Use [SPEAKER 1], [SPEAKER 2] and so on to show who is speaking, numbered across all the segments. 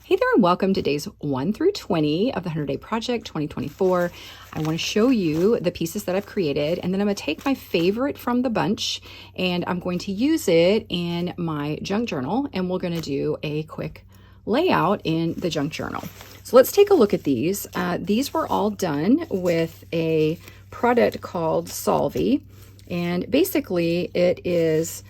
[SPEAKER 1] Hey there and welcome to days 1 through 20 of the 100-Day Project 2024. I want to show you the pieces that I've created, and then I'm going to take my favorite from the bunch and I'm going to use it in my junk journal, and we're going to do a quick layout in the junk journal. So let's take a look at these. These were all done with a product called Solvy, and basically it is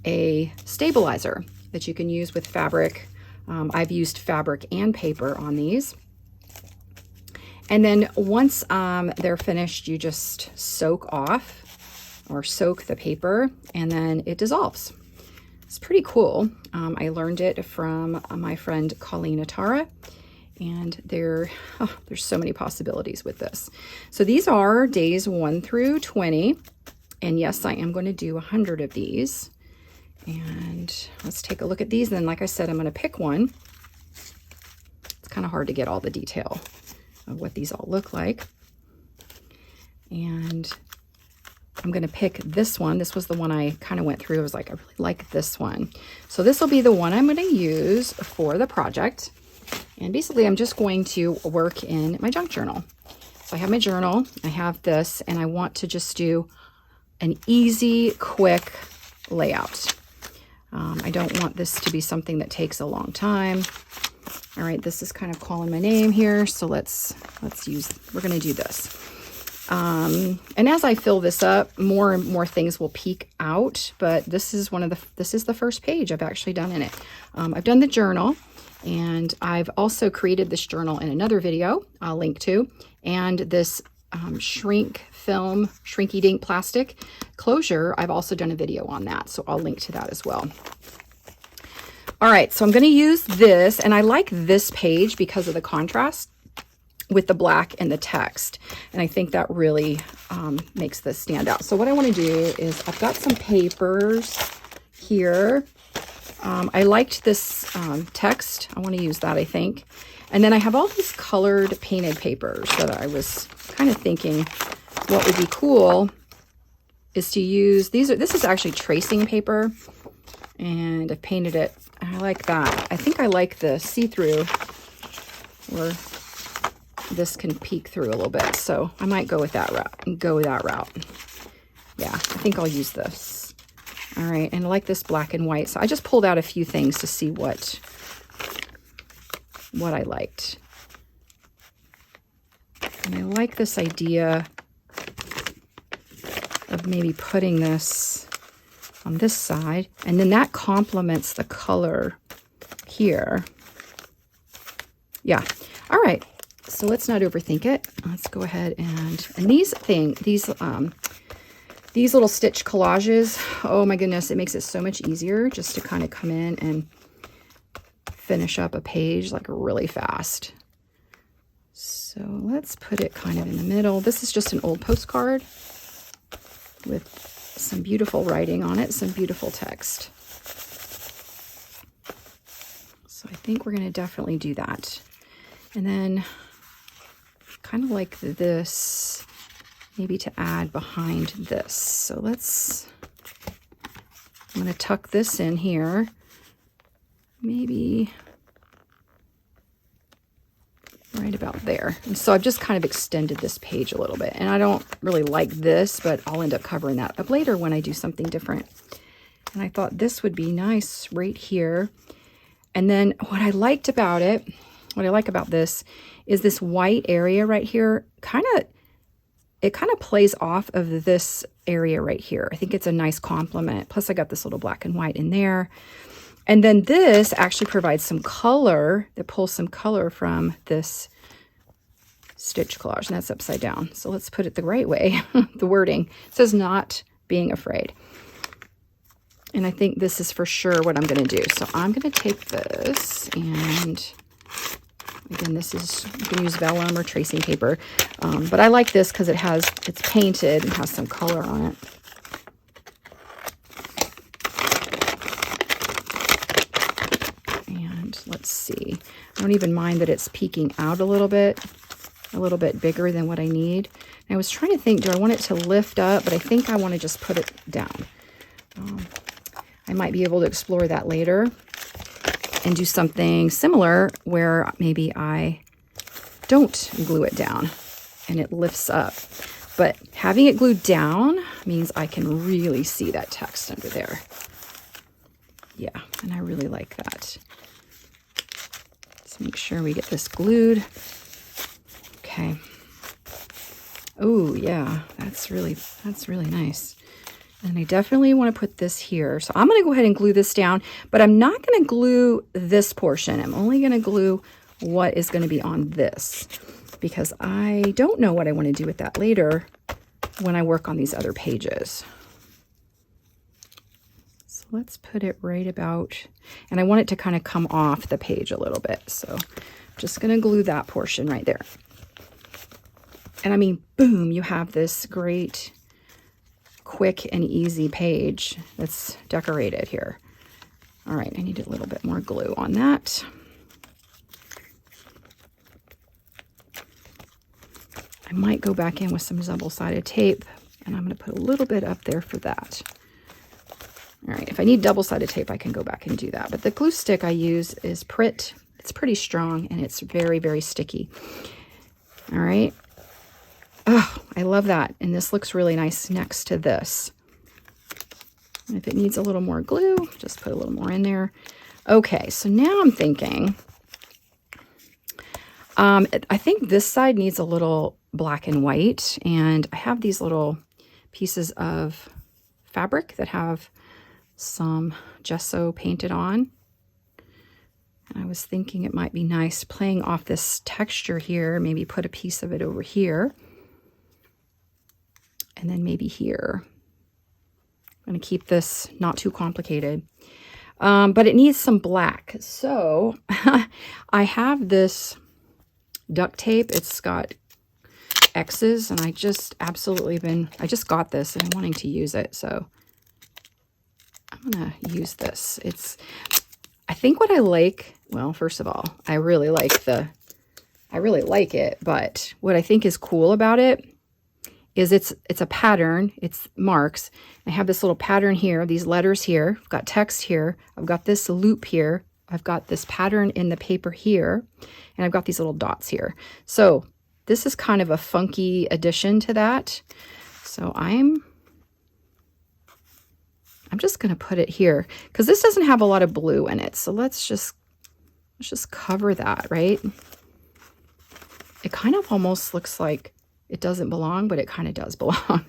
[SPEAKER 1] a stabilizer that you can use with fabric. I've used fabric and paper on these. And then once they're finished, you just soak off or soak the paper, and then it dissolves. It's pretty cool. I learned it from my friend Colleen Atara, and there's so many possibilities with this. So these are days 1 through 20. And yes, I am going to do 100 of these. And let's take a look at these. Then, like I said, I'm going to pick one. It's kind of hard to get all the detail of what these all look like. And I'm going to pick this one. This was the one I kind of went through. I was like, I really like this one. So this will be the one I'm going to use for the project. And basically, I'm just going to work in my junk journal. So I have my journal. I have this, and I want to just do an easy, quick layout. I don't want this to be something that takes a long time. All right, this is kind of calling my name here, so we're going to do this. And as I fill this up, more and more things will peek out, but this is the first page I've actually done in it. I've done the journal, and I've also created this journal in another video I'll link to, and this shrink film, shrinky dink plastic closure, I've also done a video on that, so I'll link to that as well. All right, so I'm going to use this, and I like this page because of the contrast with the black and the text, and I think that really makes this stand out. So what I want to do is, I've got some papers here. I liked this text. I want to use that, I think. And then I have all these colored painted papers that I was kind of thinking what would be cool is to use these. This is actually tracing paper, and I've painted it. I like that. I think I like the see-through, where this can peek through a little bit. So I might go with that route. Yeah, I think I'll use this. All right, and I like this black and white. So I just pulled out a few things to see what I liked. And I like this idea of maybe putting this on this side, and then that complements the color here. Yeah. All right. So let's not overthink it. Let's go ahead and these little stitch collages, oh my goodness, it makes it so much easier just to kind of come in and finish up a page like really fast. So let's put it kind of in the middle. This is just an old postcard with some beautiful writing on it, some beautiful text. So I think we're going to definitely do that. And then kind of like this, maybe to add behind this. So I'm going to tuck this in here. Maybe right about there. And so I've just kind of extended this page a little bit, and I don't really like this, but I'll end up covering that up later when I do something different. And I thought this would be nice right here. And then what I like about this is this white area right here, it kind of plays off of this area right here. I think it's a nice complement. Plus I got this little black and white in there. And then this actually provides some color, that pulls some color from this stitch collage, and that's upside down. So let's put it the right way. The wording says not being afraid. And I think this is for sure what I'm going to do. So I'm going to take this, and again, you can use vellum or tracing paper. But I like this because it's painted and has some color on it. Let's see. I don't even mind that it's peeking out a little bit bigger than what I need. And I was trying to think, do I want it to lift up? But I think I want to just put it down. I might be able to explore that later. and do something similar where maybe I don't glue it down and it lifts up. But having it glued down means I can really see that text under there. Yeah, and I really like that. Let's make sure we get this glued. Okay. Oh, yeah, that's really nice. And I definitely want to put this here. So I'm going to go ahead and glue this down, but I'm not going to glue this portion. I'm only going to glue what is going to be on this, because I don't know what I want to do with that later when I work on these other pages. So let's put it right about, and I want it to kind of come off the page a little bit. So I'm just going to glue that portion right there. And I mean, boom, you have this great, quick and easy page that's decorated here. All right, I need a little bit more glue on that. I might go back in with some double-sided tape, and I'm going to put a little bit up there for that. All right, if I need double-sided tape, I can go back and do that. But the glue stick I use is Pritt. It's pretty strong, and it's very, very sticky. All right. Oh, I love that. And this looks really nice next to this. And if it needs a little more glue, just put a little more in there. Okay, so now I'm thinking, I think this side needs a little black and white. And I have these little pieces of fabric that have some gesso painted on. And I was thinking it might be nice playing off this texture here, maybe put a piece of it over here. And then maybe here. I'm going to keep this not too complicated. But it needs some black. So I have this duct tape. It's got X's, and I just I just got this and I'm wanting to use it. So I'm going to use this. I think what I like, well, first of all, I really like it. But what I think is cool about it is it's a pattern. It's marks. I have this little pattern here, these letters here. I've got text here. I've got this loop here. I've got this pattern in the paper here. And I've got these little dots here. So this is kind of a funky addition to that. So I'm just going to put it here because this doesn't have a lot of blue in it. So let's just cover that, right? It kind of almost looks like it doesn't belong, but it kind of does belong. All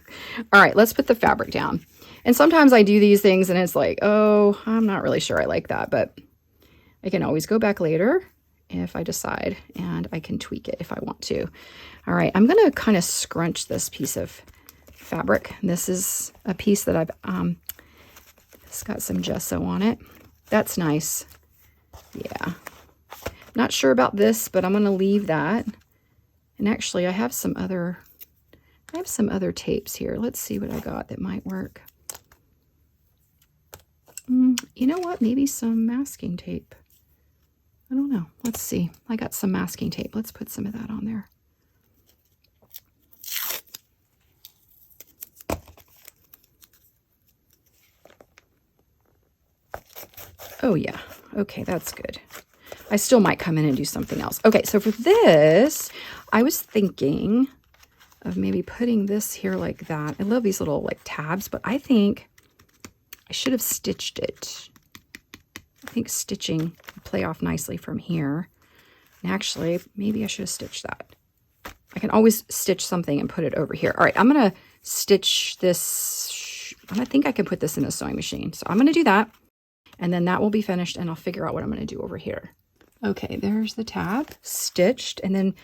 [SPEAKER 1] right, let's put the fabric down. And sometimes I do these things and it's like, oh, I'm not really sure I like that, but I can always go back later if I decide, and I can tweak it if I want to. All right, I'm going to kind of scrunch this piece of fabric. This is a piece that I've, it's got some gesso on it. That's nice. Yeah. Not sure about this, but I'm going to leave that. And actually, I have some other tapes here. Let's see what I got that might work. You know what? Maybe some masking tape. I don't know. Let's see. I got some masking tape. Let's put some of that on there. Oh, yeah. Okay, that's good. I still might come in and do something else. Okay, so for this, I was thinking of maybe putting this here like that. I love these little like tabs, but I think I should have stitched it. I think stitching would play off nicely from here. And actually, maybe I should have stitched that. I can always stitch something and put it over here. All right, I'm going to stitch this. I think I can put this in the sewing machine. So I'm going to do that. And then that will be finished, and I'll figure out what I'm going to do over here. Okay, there's the tab stitched, and then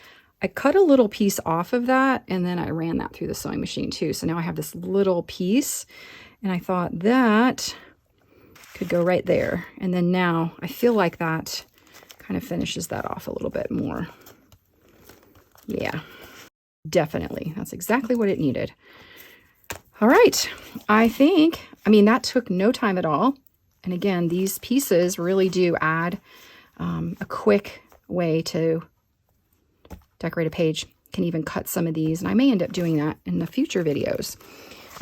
[SPEAKER 1] I cut a little piece off of that, and then I ran that through the sewing machine too. So now I have this little piece, and I thought that could go right there. And then now I feel like that kind of finishes that off a little bit more. Yeah, definitely. That's exactly what it needed. All right, I mean, that took no time at all. And again, these pieces really do add a quick way to decorate a page. Can even cut some of these, and I may end up doing that in the future videos.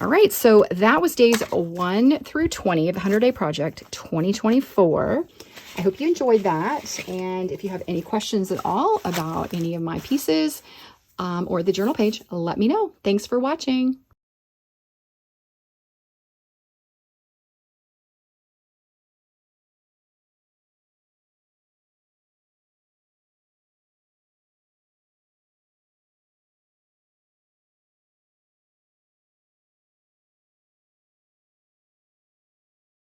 [SPEAKER 1] All right, so that was days 1 through 20 of the 100-Day Project 2024. I hope you enjoyed that. And if you have any questions at all about any of my pieces or the journal page, let me know. Thanks for watching.